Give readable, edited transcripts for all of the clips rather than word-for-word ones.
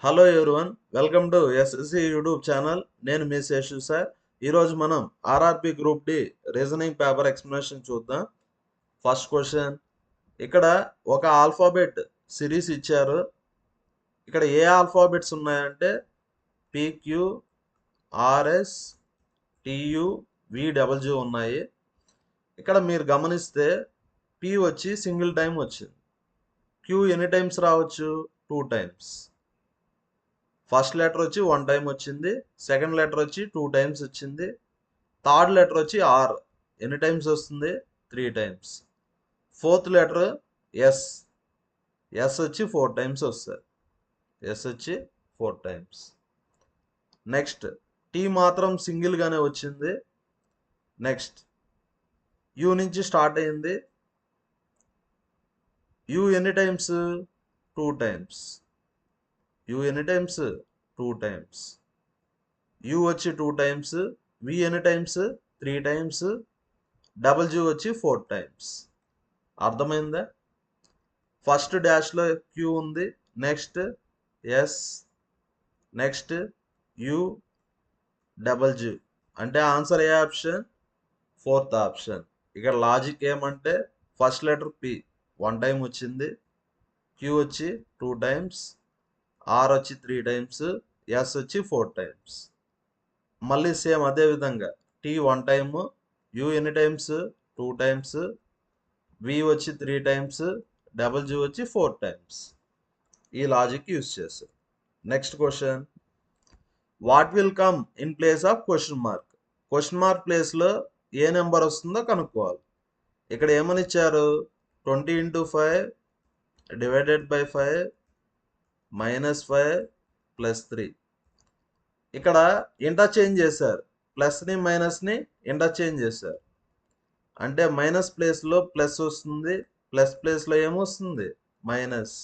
Hello everyone, welcome to SSC YouTube channel. నేను మీ Seshu sir. ఈరోజు మనం RRB group D reasoning paper explanation చూద్దాం. ఫస్ట్ క్వశ్చన్, ఇక్కడ ఒక ఆల్ఫాబెట్ సిరీస్ ఇచ్చారు. ఇక్కడ ఏ ఆల్ఫాబెట్స్ ఉన్నాయంటే పిక్యూ, ఆర్ఎస్, టియు, విడబ్ల్యూ ఉన్నాయి. ఇక్కడ మీరు గమనిస్తే పి వచ్చి సింగిల్ టైం వచ్చింది. క్యూ ఎన్ని టైమ్స్ రావచ్చు? 2 టైమ్స్. ఫస్ట్ లెటర్ వచ్చి 1 టైం వచ్చింది, సెకండ్ లెటర్ వచ్చి 2 టైమ్స్ వచ్చింది, థర్డ్ లెటర్ వచ్చి ఆర్ ఎన్ని టైమ్స్ వస్తుంది? 3 times. Fourth letter S, S వచ్చి 4 టైమ్స్ వస్తుంది. ఎస్ వచ్చి 4 టైమ్స్. నెక్స్ట్ టీ మాత్రం సింగిల్గానే వచ్చింది. నెక్స్ట్ యూ నుంచి స్టార్ట్ అయింది. యూ ఎన్ని టైమ్స్? 2 టైమ్స్. యూ ఎన్ని టైమ్స్? 2 టైమ్స్. యూ వచ్చి 2 టైమ్స్, వి ఎన్ని టైమ్స్? 3 టైమ్స్, డబుల్ వచ్చి 4 టైమ్స్. అర్థమైందా? ఫస్ట్ డాష్లో క్యూ ఉంది, next S, next U, double అంటే ఆన్సర్ ఏ ఆప్షన్? Fourth option. ఇక్కడ లాజిక్ ఏమంటే ఫస్ట్ లెటర్ పి 1 టైం వచ్చింది, క్యూ వచ్చి 2 టైమ్స్, ఆర్ వచ్చి 3 టైమ్స్, ఎస్ వచ్చి 4 టైమ్స్. మళ్ళీ సేమ్ అదే విధంగా టీ 1 టైము, యూ ఎన్ని టైమ్స్? 2 టైమ్స్, వి వచ్చి 3 టైమ్స్, డబుల్ వచ్చి 4 టైమ్స్. ఈ లాజిక్ యూస్ చేస్తారు. Next question, what will come in place of question mark? Question mark ప్లేస్లో ఏ నెంబర్ వస్తుందో కనుక్కోవాలి. ఇక్కడ ఏమని ఇచ్చారు? 20 × 5 డివైడెడ్ బై 5 -5 +3. ఇక్కడ ఇంటర్చేంజ్ చేశారు, ప్లస్ని మైనస్ని ఇంటర్చేంజ్ చేశారు. అంటే మైనస్ ప్లేస్లో ప్లస్ వస్తుంది, ప్లస్ ప్లేస్లో ఏమొస్తుంది? మైనస్.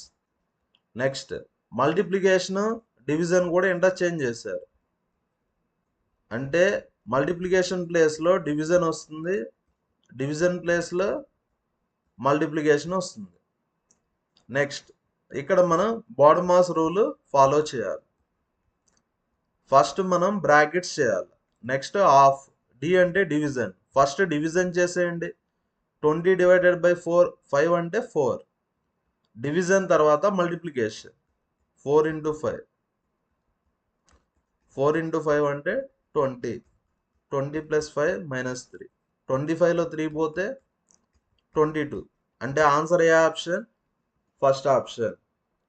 నెక్స్ట్ మల్టిప్లికేషన్, డివిజన్ కూడా ఇంటర్చేంజ్ చేశారు. అంటే మల్టిప్లికేషన్ ప్లేస్లో డివిజన్ వస్తుంది, డివిజన్ ప్లేస్లో మల్టిప్లికేషన్ వస్తుంది. నెక్స్ట్ ఇక్కడ మనం బాడమాస్ రూల్ ఫాలో చేయాలి. ఫస్ట్ మనం బ్రాకెట్స్ చేయాలి. నెక్స్ట్ ఆఫ్, డి అంటే డివిజన్. ఫస్ట్ డివిజన్ చేసేయండి. 20 డివైడెడ్ బై 4 5 అంటే 4. డివిజన్ తర్వాత మల్టిప్లికేషన్ 4 × 5. 4 × 5 అంటే 20. 20 + 5 -3. 25లో 3 పోతే 22. అంటే ఆన్సర్ ఏ option? First option.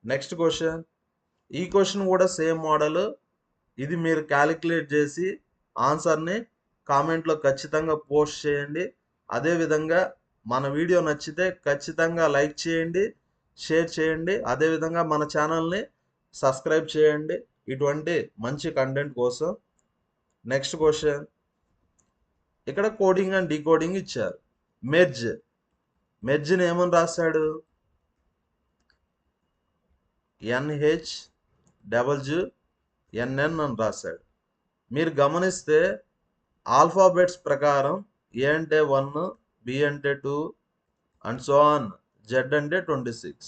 Next question, ఈ క్వశ్చన్ కూడా సేమ్ మోడల్. ఇది మీరు క్యాలిక్యులేట్ చేసి ఆన్సర్ని కామెంట్లో ఖచ్చితంగా పోస్ట్ చేయండి. అదేవిధంగా మన వీడియో నచ్చితే ఖచ్చితంగా లైక్ చేయండి, షేర్ చేయండి. అదేవిధంగా మన ఛానల్ని సబ్స్క్రైబ్ చేయండి ఇటువంటి మంచి కంటెంట్ కోసం. నెక్స్ట్ క్వశ్చన్, ఇక్కడ కోడింగ్ అండ్ డీకోడింగ్ ఇచ్చారు. మెర్జ్ని ఏమని రాశాడు? NHNN అని రాశాడు. మీరు గమనిస్తే ఆల్ఫాబెట్స్ ప్రకారం ఏ అంటే 1, బి అంటే 2 అండ్ సో ఆన్, జెడ్ అంటే 26.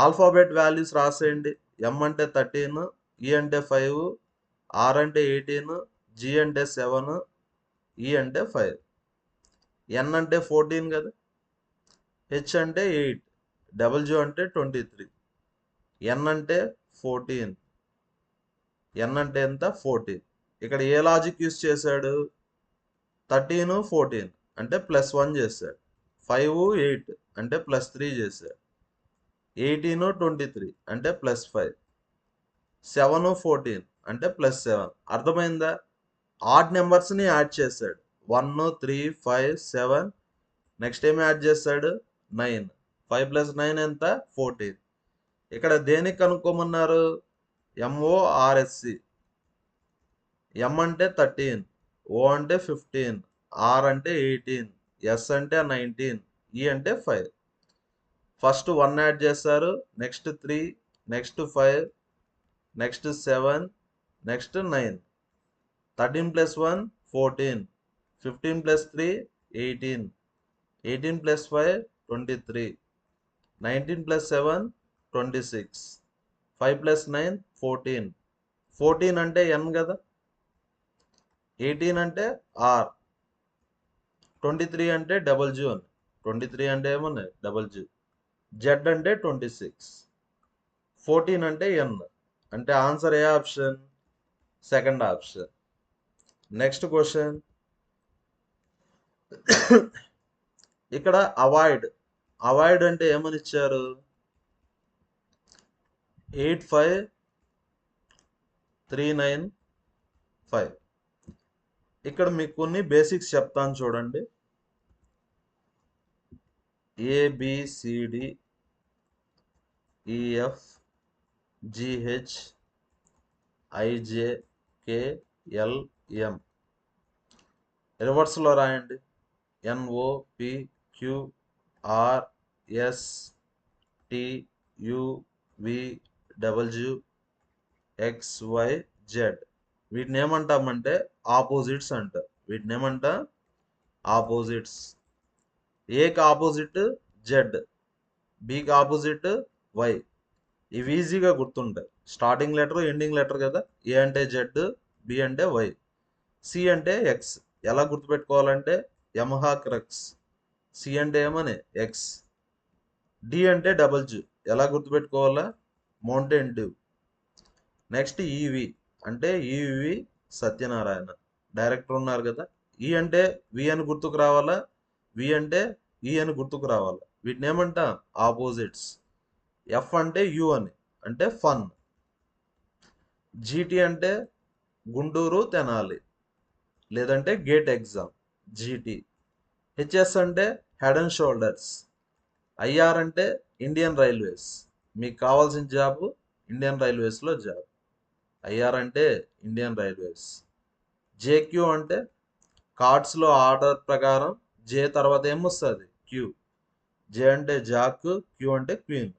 Alphabet values రాసేయండి. ఎం అంటే 13, ఈ అంటే 5, ఆర్ అంటే 18, జి అంటే 7, ఈ అంటే 5, ఎన్ అంటే 14 కదా, హెచ్ అంటే 8, డబుల్ అంటే 23, ఎన్ అంటే 14. ఎన్ అంటే ఎంత? 14. ఇక్కడ ఏ లాజిక్ యూస్ చేశాడు? 13, 14 అంటే +1 చేశాడు. 5, 8 అంటే +3 చేశాడు. 18, 23 అంటే +5. 7, 14 అంటే +7. అర్థమైందా? ఆడ్ నెంబర్స్ని యాడ్ చేశాడు. 1, 3, 5, 7. నెక్స్ట్ ఏమి యాడ్ చేశాడు? 9. 5 + 9 ఎంత? 14. ఇక్కడ దేనికి కనుక్కోమన్నారు? MORSC. ఎం అంటే 13, ఓ అంటే 15, ఆర్ అంటే 18, ఎస్ అంటే 19, ఈ అంటే 5. ఫస్ట్ 1 యాడ్ చేస్తారు, నెక్స్ట్ 3, నెక్స్ట్ 5, నెక్స్ట్ 7, నెక్స్ట్ 9. 13 + 1 14, 15 + 3 18, 18 + 5 23, 19 + 7 26, 5 + 9 14. 14 అంటే n కదా, 18 అంటే r, 23 అంటే డబల్ జూ అని, 23 అంటే ఏమన్నా డబల్ జూ, z అంటే 26, 14 అంటే n, అంటే ఆన్సర్ ఏ option? Second option. Next question. ఇక్కడ అవాయిడ్ అంటే ఏమని ఇచ్చారు? 85395. ఇక్కడ మీకు కొన్ని బేసిక్స్ చెప్తాను చూడండి. ABCDEFGHIJKLM. రివర్స్లో రాయండి. NOPQRSTUVWXYZ. వీటిని ఏమంటామంటే ఆపోజిట్స్ అంటారు. వీటిని ఏమంటా? ఆపోజిట్స్. ఏకి ఆపోజిట్ జెడ్, బికి ఆపోజిట్ వై. ఇవి ఈజీగా గుర్తుంటాయి. స్టార్టింగ్ లెటర్ ఎండింగ్ లెటర్ కదా. ఏ అంటే జెడ్, బి అంటే వై, సి అంటే ఎక్స్. ఎలా గుర్తుపెట్టుకోవాలంటే యమహా క్రక్స్, సి అంటే ఏమని ఎక్స్. డి అంటే డబల్ జూ, ఎలా గుర్తుపెట్టుకోవాలా? Mountain dew. నెక్స్ట్ ఈవి అంటే ఈవి సత్యనారాయణ, డైరెక్టర్ ఉన్నారు కదా. ఈ అంటే వి అని గుర్తుకు రావాలా, వి అంటే ఈ అని గుర్తుకు రావాలా. వీటిని ఏమంటా? ఆపోజిట్స్. ఎఫ్ అంటే యు అని, అంటే ఫన్. జీటీ అంటే గుంటూరు తెనాలి, లేదంటే గేట్ ఎగ్జామ్, జీటీ. హెచ్ఎస్ అంటే హెడ్ అండ్ షోల్డర్స్. ఐఆర్ అంటే ఇండియన్ రైల్వేస్, మీకు కావాల్సిన జాబ్ ఇండియన్ రైల్వేస్లో జాబ్. ఐఆర్ అంటే ఇండియన్ రైల్వేస్. జేక్యూ అంటే కార్డ్స్లో ఆర్డర్ ప్రకారం జే తర్వాత ఏమొస్తుంది? క్యూ. జే అంటే జాక్, క్యూ అంటే క్వీన్.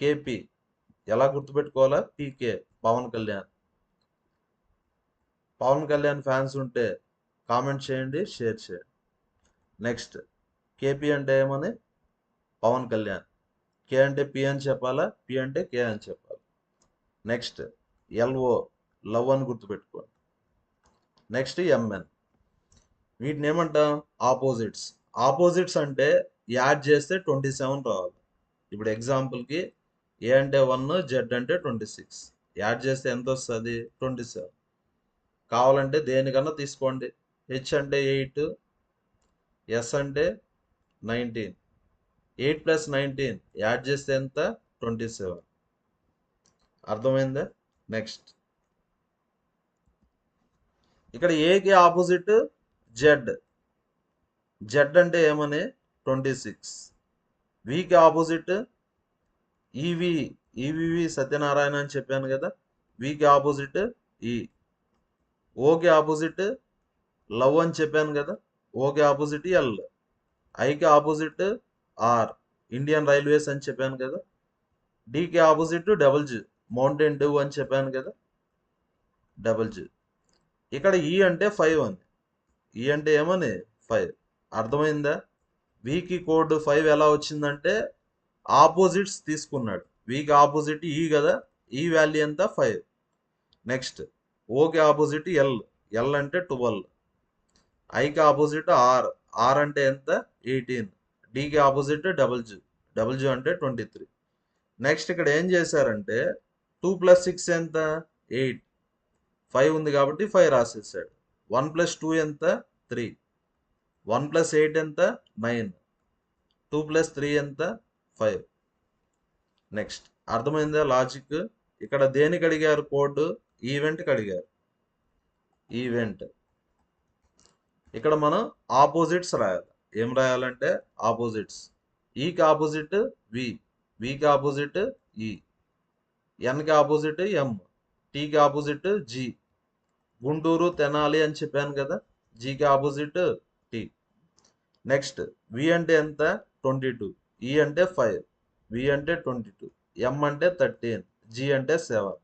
కేపీ ఎలా గుర్తుపెట్టుకోవాలా? పీకే పవన్ కళ్యాణ్. పవన్ కళ్యాణ్ ఫ్యాన్స్ ఉంటే కామెంట్ చేయండి, షేర్ చేయండి. నెక్స్ట్ కేపీ అంటే ఏమని? పవన్ కళ్యాణ్. కే అంటే పి అని చెప్పాలా, పి అంటే కే అని చెప్పాలి. నెక్స్ట్ ఎల్ఓ లవ్ అని గుర్తుపెట్టుకోండి. Next M N. వీటిని ఏమంటాం? ఆపోజిట్స్. ఆపోజిట్స్ అంటే యాడ్ చేస్తే 27 రావాలి. ఇప్పుడు ఎగ్జాంపుల్కి ఏ అంటే 1, జెడ్ అంటే 26. యాడ్ చేస్తే ఎంత వస్తుంది? 27. కావాలంటే దేనికన్నా తీసుకోండి. హెచ్ అంటే 8, ఎస్ అంటే 19. 8 + 19 యాడ్ చేస్తే ఎంత? 27. అర్థమైందా? నెక్స్ట్ ఇక్కడ ఏకి ఆపోజిట్ జెడ్. జెడ్ అంటే ఏమని? 26. వికి ఆపోజిట్ ఈవి, ఈవివి సత్యనారాయణ అని చెప్పాను కదా. వికి ఆపోజిట్ ఈ. ఓకి ఆపోజిట్ లవ్ అని చెప్పాను కదా. ఓకి ఆపోజిట్ ఎల్. ఐకి ఆపోజిట్ ఆర్, ఇండియన్ రైల్వేస్ అని చెప్పాను కదా. డికి opposite W, Mountain Dew అని చెప్పాను కదా. W. ఇక్కడ ఈ అంటే 5 అని. ఈ అంటే ఏమని? 5. అర్థమైందా? వికి కోడ్ 5 ఎలా వచ్చిందంటే ఆపోజిట్స్ తీసుకున్నాడు. వికి ఆపోజిట్ ఈ కదా, ఈ వాల్యూ ఎంత? 5. నెక్స్ట్ ఓకి ఆపోజిట్ ఎల్, ఎల్ అంటే 12. ఐకి ఆపోజిట్ ఆర్, ఆర్ అంటే ఎంత? 18. డికి opposite W, W అంటే 23. నెక్స్ట్ ఇక్కడ ఏం చేశారంటే 2 + 6 ఎంత? 8. 5 ఉంది కాబట్టి 5 రాసేసాడు. 1 + 2 ఎంత? 3. 1 + 8 ఎంత? 9. 2 + 3 ఎంత? 5. నెక్స్ట్ అర్థమైందా లాజిక్? ఇక్కడ దేనికి అడిగారు కోడ్? ఈవెంట్కి అడిగారు. ఈవెంట్. ఇక్కడ మనం ఆపోజిట్స్ రాయాలి. ఏం రాయాలంటే ఆపోజిట్స్. ఈకి ఆపోజిట్ వి, వికి ఆపోజిట్ ఈ, ఎన్కి ఆపోజిట్ ఎం, టీకి ఆపోజిట్ జి. గుంటూరు తెనాలి అని చెప్పాను కదా. జీకి ఆపోజిట్ టీ. నెక్స్ట్ వి అంటే ఎంత? 22. ఈ అంటే 5, వి అంటే 22, ఎం అంటే 13, జి అంటే 7.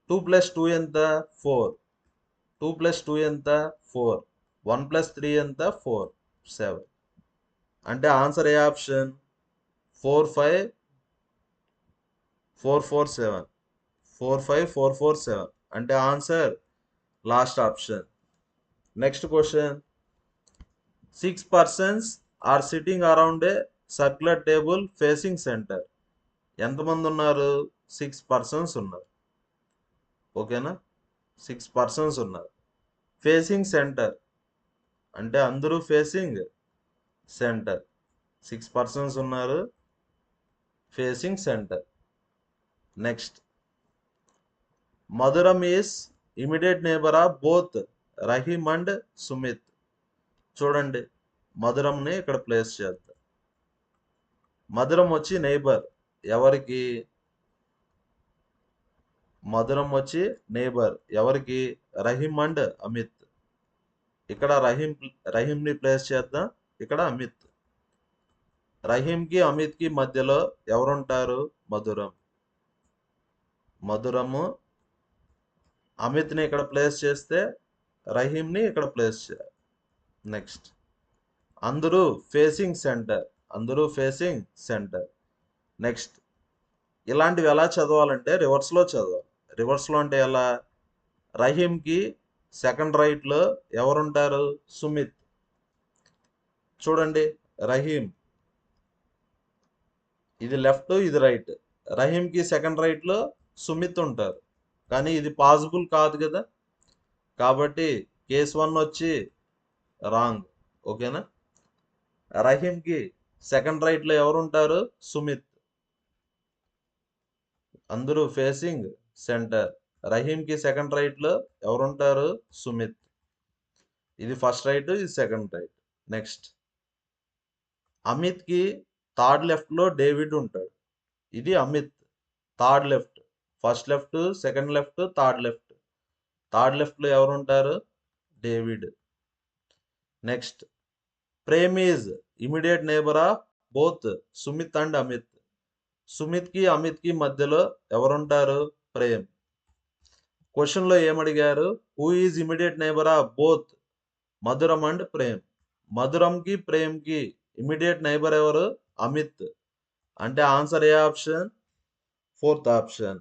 2 + 2 ఎంత? 4. 2 + 2 ఎంత? 4. 1 + 3 ఎంత? 4, 7. అంటే ఆన్సర్ ఏ ఆప్షన్? 4, 5, 4, 4, 7. 45447 అంటే answer last option. Next question, 6 persons are sitting around a circular table facing centre. ఎంతమంది ఉన్నారు? 6 persons ఉన్నారు. ఓకేనా? 6 persons ఉన్నారు. ఫేసింగ్ సెంటర్ అంటే అందరూ ఫేసింగ్ సెంటర్. 6 persons ఉన్నారు ఫేసింగ్ సెంటర్. నెక్స్ట్, మధురం is immediate neighbour of both Rahim and Sumit. చూడండి, మధురంని ఇక్కడ ప్లేస్ చేద్దాం. మధురం వచ్చి నైబర్ ఎవరికి? మధురం వచ్చి నైబర్ ఎవరికి? రహీమ్ అండ్ అమిత్. ఇక్కడ రహీంని ప్లేస్ చేద్దాం, ఇక్కడ అమిత్. రహీంకి అమిత్కి మధ్యలో ఎవరుంటారు? మధురం. మధురము అమిత్ని ఇక్కడ ప్లేస్ చేస్తే రహీంని ఇక్కడ ప్లేస్ చేయాలి. నెక్స్ట్, అందరూ ఫేసింగ్ సెంటర్. అందరూ ఫేసింగ్ సెంటర్. నెక్స్ట్, ఇలాంటివి ఎలా చదవాలంటే రివర్స్లో చదవాలి. రివర్స్లో అంటే ఎలా? రహీంకి సెకండ్ రైట్లో ఎవరుంటారు? సుమిత్. చూడండి, రహీం ఇది లెఫ్ట్, ఇది రైట్. రహీంకి సెకండ్ రైట్లో సుమిత్ ఉంటారు, కానీ ఇది పాసిబుల్ కాదు కదా. కాబట్టి కేస్ 1 వచ్చి రాంగ్. ఓకేనా? రహీంకి సెకండ్ రైట్లో ఎవరుంటారు? సుమిత్. అందరూ ఫేసింగ్ సెంటర్. రహీంకి సెకండ్ రైట్లో ఎవరుంటారు? సుమిత్. ఇది ఫస్ట్ రైట్, ఇది సెకండ్ రైట్. నెక్స్ట్, అమిత్కి థర్డ్ లెఫ్ట్లో డేవిడ్ ఉంటాడు. ఇది Amit third left. First left, second left, third left. Third లెఫ్ట్లో ఎవరుంటారు? David. Next, Prem is immediate neighbour of both Sumit and Amit. సుమిత్కి అమిత్కి మధ్యలో ఎవరుంటారు? ప్రేమ్. క్వశ్చన్లో ఏమడిగారు? Who is immediate neighbour of both Madhuram and Prem. మధురంకి ప్రేమ్కి ఇమీడియట్ నైబర్ ఎవరు? అమిత్. అంటే ఆన్సర్ ఏ option? Fourth option.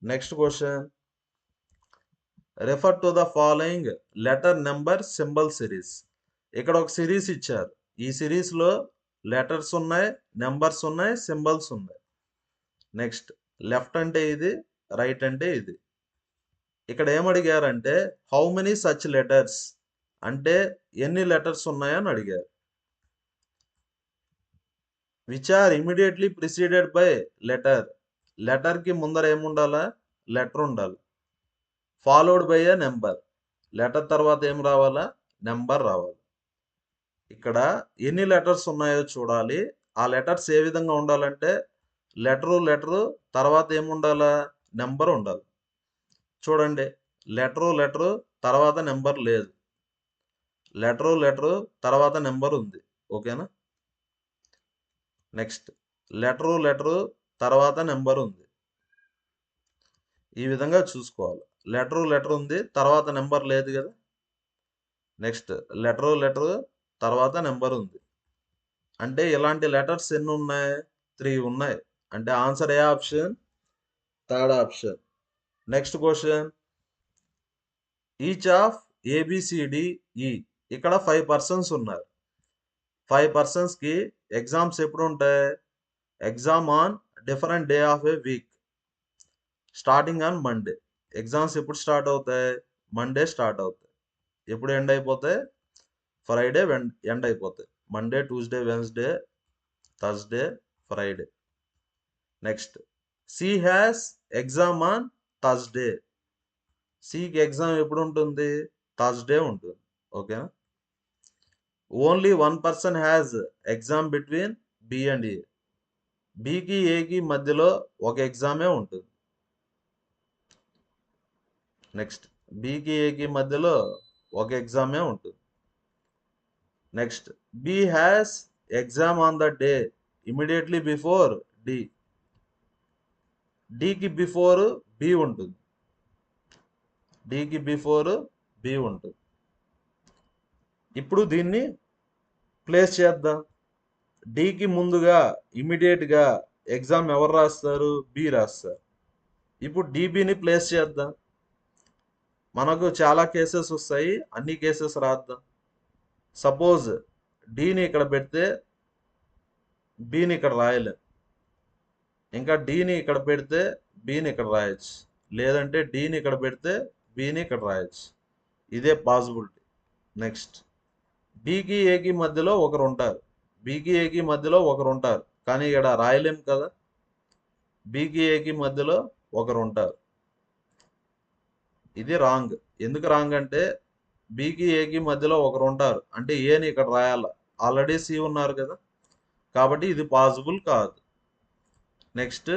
Next question, refer to the following letter number symbol series. ఇక్కడ ఒక సిరీస్ ఇచ్చారు. ఈ సిరీస్లో లెటర్స్ ఉన్నాయి, నెంబర్స్ ఉన్నాయి, సింబల్స్ ఉన్నాయి. నెక్స్ట్, లెఫ్ట్ అంటే ఇది, రైట్ అంటే ఇది. ఇక్కడ ఏమడిగారంటే హౌ మెనీ సచ్ లెటర్స్ అంటే ఎన్ని లెటర్స్ ఉన్నాయని అడిగారు. Which are immediately preceded by letter. లెటర్కి ముందర ఏముండాలా? లెటర్ ఉండాలి. Followed by a number. Letter తర్వాత ఏం రావాలా? నెంబర్ రావాలి. ఇక్కడ ఎన్ని లెటర్స్ ఉన్నాయో చూడాలి. ఆ లెటర్స్ ఏ విధంగా ఉండాలంటే లెటరు తర్వాత ఏముండాలా? నెంబర్ ఉండాలి. చూడండి, లెటరు తర్వాత నెంబర్ లేదు. లెటరు తర్వాత నెంబర్ ఉంది. ఓకేనా? నెక్స్ట్, లెటరు తర్వాత నెంబర్ ఉంది. ఈ విధంగా చూసుకోవాలి. లెటర్ ఉంది, తర్వాత నెంబర్ లేదు కదా. నెక్స్ట్, లెటరు తర్వాత నెంబర్ ఉంది. అంటే ఇలాంటి లెటర్స్ ఎన్ని ఉన్నాయి? 3 ఉన్నాయి. అంటే ఆన్సర్ ఏ option? Third option. Next question, each of ABCDE. ఇక్కడ 5 persons ఉన్నారు. 5 personsకి ఎగ్జామ్స్ ఎప్పుడు ఉంటాయి? Exam on different day of a week, starting on Monday. Exams ఎప్పుడు స్టార్ట్ అవుతాయి? మండే స్టార్ట్ అవుతాయి. ఎప్పుడు ఎండ్ అయిపోతాయి? ఫ్రైడే ఎండ్ అయిపోతాయి. Monday, Tuesday, Wednesday, Thursday, Friday. Next, C has exam on Thursday. సికి ఎగ్జామ్ ఎప్పుడు ఉంటుంది? థర్స్డే ఉంటుంది. ఓకేనా? Only 1 person has exam between B and A. బికి ఏకి మధ్యలో ఒక ఎగ్జామే ఉంటుంది. నెక్స్ట్, బికి ఏకి మధ్యలో ఒక ఎగ్జామే ఉంటుంది. Next, B has exam on the day immediately before D. డికి బిఫోర్ బి ఉంటుంది. డికి బిఫోర్ బి ఉంటుంది. ఇప్పుడు దీన్ని ప్లేస్ చేద్దాం. డికి ముందుగా ఇమీడియట్గా ఎగ్జామ్ ఎవరు రాస్తారు? బి రాస్తారు. ఇప్పుడు డిబిని ప్లేస్ చేద్దాం. మనకు చాలా కేసెస్ వస్తాయి, అన్ని కేసెస్ రాద్దాం. సపోజ్ డిని ఇక్కడ పెడితే బిని ఇక్కడ రాయలేం, ఇంకా డిని ఇక్కడ పెడితే బిని ఇక్కడ రాయొచ్చు, లేదంటే డిని ఇక్కడ పెడితే బిని ఇక్కడ రాయొచ్చు. ఇదే పాసిబిలిటీ. నెక్స్ట్ బికి ఏకి మధ్యలో ఒకరు ఉంటారు, బికి ఏకి మధ్యలో ఒకరు ఉంటారు, కానీ ఇక్కడ రాయలేం కదా. బికి ఏకి మధ్యలో ఒకరు ఉంటారు, ఇది రాంగ్. ఎందుకు రాంగ్ అంటే బికి ఏకి మధ్యలో ఒకరు ఉంటారు అంటే ఏని ఇక్కడ రాయాల, ఆల్రెడీ సి ఉన్నారు కదా, కాబట్టి ఇది పాసిబుల్ కాదు. నెక్స్ట్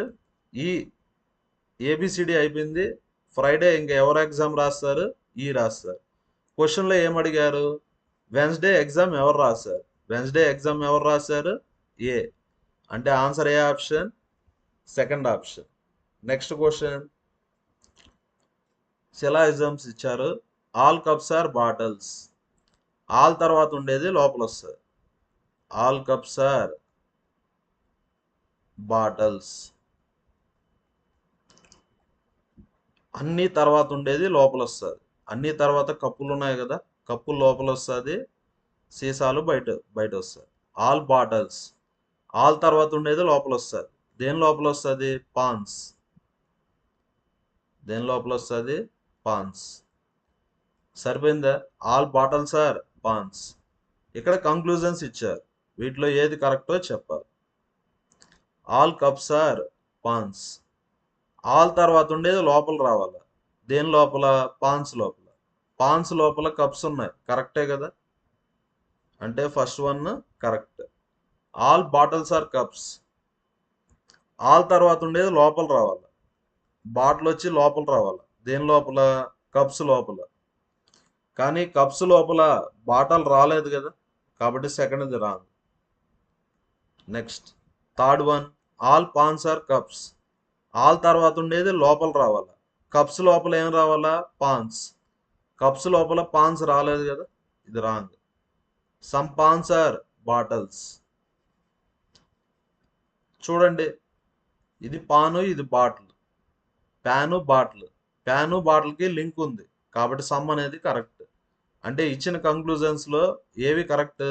ఈ ఏబిసిడి అయిపోయింది. ఫ్రైడే ఇంకా ఎవరు ఎగ్జామ్ రాస్తారు? ఈ రాస్తారు. క్వశ్చన్లో ఏమడిగారు? వెన్స్డే ఎగ్జామ్ ఎవరు రాశారు? వెన్స్డే ఎగ్జామ్ ఎవరు రాశారు? ఏ. అంటే ఆన్సర్ ఏ option? Second option. Next question, syllogisms ఇచ్చారు. All cups are bottles. All తర్వాత ఉండేది లోపల వస్తుంది. All cups are bottles. అన్ని తర్వాత ఉండేది లోపల వస్తుంది. అన్ని తర్వాత కప్పులు ఉన్నాయి కదా, కప్పులు లోపల వస్తుంది, సీసాలు బయట వస్తుంది. All bottles. ఆల్ తర్వాత ఉండేది లోపల వస్తుంది. దేని లోపల వస్తుంది? పాన్స్. దేని లోపల వస్తుంది? పాన్స్. సరిపోయిందా? All bottles are pans. ఇక్కడ కంక్లూజన్స్ ఇచ్చారు, వీటిలో ఏది కరెక్టో చెప్పాలి. All cups are pans. All తర్వాత ఉండేది లోపల రావాలి. దేని లోపల? పాన్స్ లోపల. పాన్స్ లోపల కప్స్ ఉన్నాయి, కరెక్టే కదా, అంటే first one correct. All bottles are cups. All తర్వాత ఉండేది లోపల రావాలి, బాటిల్ వచ్చి లోపల రావాలి. దేని లోపల? కప్స్ లోపల. కానీ కప్స్ లోపల బాటిల్ రాలేదు కదా, కాబట్టి సెకండ్ది wrong. Next third one, all pans are cups. All తర్వాత ఉండేది లోపల రావాలా, కప్స్ లోపల ఏం రావాలా? పాన్స్. కప్స్ లోపల పాన్స్ రాలేదు కదా, ఇది wrong. Some pans are bottles. చూడండి, ఇది పాను, ఇది బాటిల్. ప్యాను బాటిల్, ప్యాను బాటిల్కి లింక్ ఉంది, కాబట్టి సమ్ అనేది కరెక్ట్. అంటే ఇచ్చిన కంక్లూజన్స్లో ఏవి కరెక్ట్?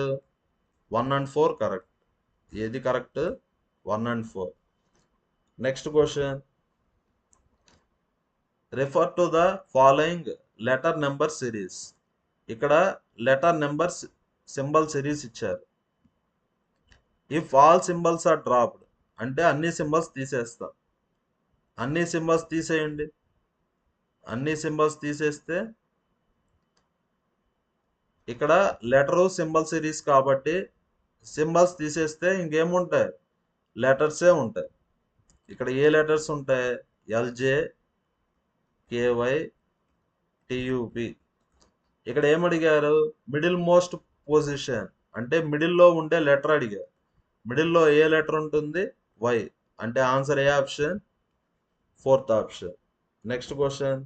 1 and 4 correct. ఏది correct? 1 and 4. Next question, refer to the following letter number series. ఇక్కడ లెటర్ నెంబర్ సింబల్ సిరీస్ ఇచ్చారు. If all symbols are dropped అంటే అన్ని సింబల్స్ తీసేస్తాం. అన్ని సింబల్స్ తీసేయండి. అన్ని సింబల్స్ తీసేస్తే ఇక్కడ లెటరు సింబల్ సిరీస్ కాబట్టి సింబల్స్ తీసేస్తే ఇంకేముంటాయి? లెటర్సే ఉంటాయి. ఇక్కడ ఏ లెటర్స్ ఉంటాయి? L J, K Y, T U P. ఇక్కడ ఏమడిగారు? మిడిల్ మోస్ట్ పొజిషన్ అంటే మిడిల్లో ఉండే లెటర్ అడిగారు. మిడిల్లో ఏ లెటర్ ఉంటుంది? వై. అంటే ఆన్సర్ ఏ option? Fourth option. Next question,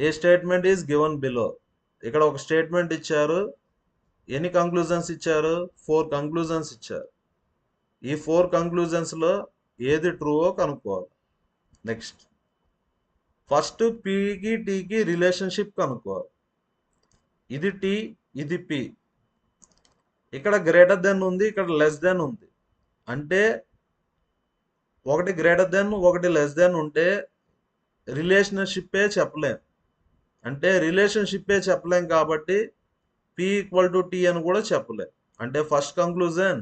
A statement is given below. ఇక్కడ ఒక స్టేట్మెంట్ ఇచ్చారు. ఎన్ని కంక్లూజన్స్ ఇచ్చారు? 4 కంక్లూజన్స్ ఇచ్చారు. ఈ 4 కంక్లూజన్స్లో ఏది ట్రూవో కనుక్కోవాలి. నెక్స్ట్ ఫస్ట్ పికి టీకి రిలేషన్షిప్ కనుక్కోవాలి. ఇది టీ, ఇది పి. ఇక్కడ గ్రేటర్ దెన్ ఉంది, ఇక్కడ లెస్ దెన్ ఉంది. అంటే ఒకటి గ్రేటర్ దెన్, ఒకటి లెస్ దెన్ ఉంటే రిలేషన్షిప్పే చెప్పలేం. అంటే రిలేషన్షిప్పే చెప్పలేం కాబట్టి పి ఈక్వల్ టు టీ అని కూడా చెప్పలేం. అంటే first conclusion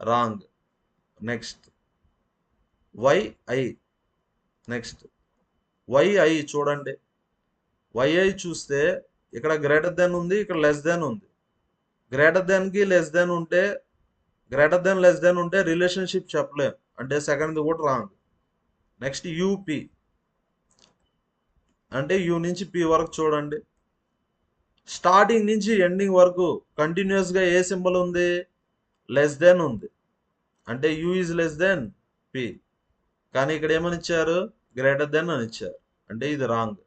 wrong. Next yi. Next yi చూడండి, వైఐ చూస్తే ఇక్కడ గ్రేటర్ దెన్ ఉంది, ఇక్కడ లెస్ దెన్ ఉంది. గ్రేటర్ దెన్కి లెస్ దెన్ ఉంటే, గ్రేటర్ దెన్ లెస్ దెన్ ఉంటే రిలేషన్షిప్ చెప్పలేం, అంటే సెకండ్ది కూడా రాంగ్. నెక్స్ట్ యూపి అంటే యూ నుంచి పి వరకు చూడండి, స్టార్టింగ్ నుంచి ఎండింగ్ వరకు కంటిన్యూస్గా ఏ సింబల్ ఉంది? లెస్ దెన్ ఉంది, అంటే you is less than P. కానీ ఇక్కడ ఏమని ఇచ్చారు? గ్రేటర్ దెన్ అని ఇచ్చారు, అంటే ఇది రాంగ్.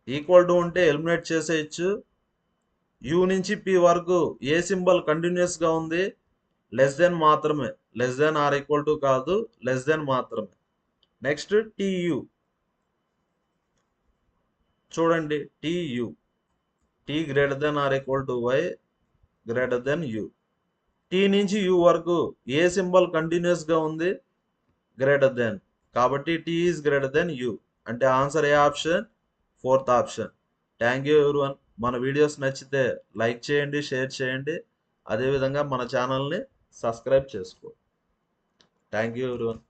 ఈక్వల్ టు ఉంటే ఎలిమినేట్ చేసేయచ్చు. యూ నుంచి పి వరకు ఏ సింబల్ కంటిన్యూస్గా ఉంది? లెస్ దెన్ మాత్రమే. Less than or equal to కాదు, లెస్ దెన్ మాత్రమే. నెక్స్ట్ టీయు చూడండి, T U T greater than or equal to Y greater than U. T నుంచి యు వరకు ఏ సింబల్ కంటిన్యూస్గా ఉంది? Greater than. కాబట్టి T is greater than U. అంటే ఆన్సర్ ఏ option? Fourth option. Thank you everyone. మన వీడియోస్ నచ్చితే లైక్ చేయండి, షేర్ చేయండి, అదేవిధంగా మన ఛానల్ని సబ్స్క్రైబ్ చేసుకో. Thank you everyone.